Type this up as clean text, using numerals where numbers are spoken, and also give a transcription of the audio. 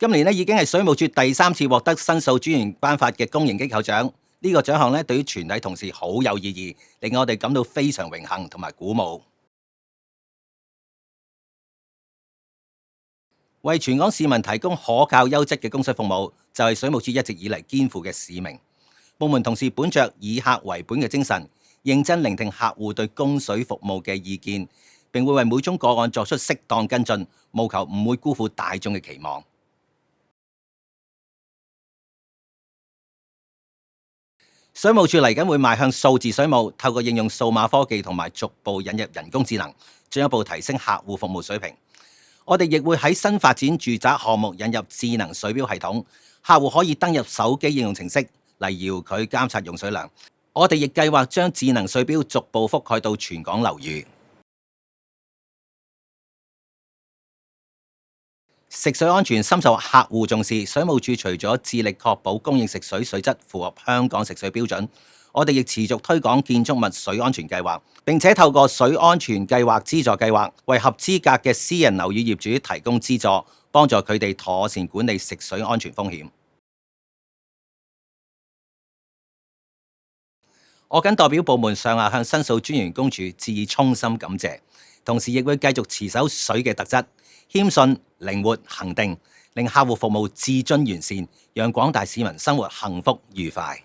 今年已經係水務署第3次獲得申訴專員頒發嘅公營機構獎，呢個獎項對於全體同事好有意義，令我哋感到非常榮幸同埋鼓舞。為全港市民提供可靠優質嘅供水服務，就係水務署一直以嚟肩負嘅使命。部門同事本着以客為本嘅精神，認真聆聽客戶對供水服務嘅意見，並會為每宗個案作出適當跟進，務求唔會辜負大眾嘅期望。水務署嚟緊會邁向數字水務，透過應用數碼科技同埋逐步引入人工智能，進一步提升客戶服務水平。我哋亦會喺新發展住宅項目引入智能水錶系統，客戶可以登入手機應用程式嚟遙距監察用水量。我哋亦計劃將智能水錶逐步覆蓋到全港樓宇。食水安全深受客戶重視，水務署除咗致力確保供應食水水質符合香港食水標準，我哋亦持續推廣建築物水安全計劃，並且透過水安全計劃資助計劃，為合資格嘅私人樓宇業主提供資助，幫助佢哋妥善管理食水安全風險。我謹代表部門上下向申訴專員公署致以衷心感謝，同時亦會繼續持守水嘅特質，謙遜、靈活、恒定，令客戶服務至臻完善，讓廣大市民生活幸福愉快。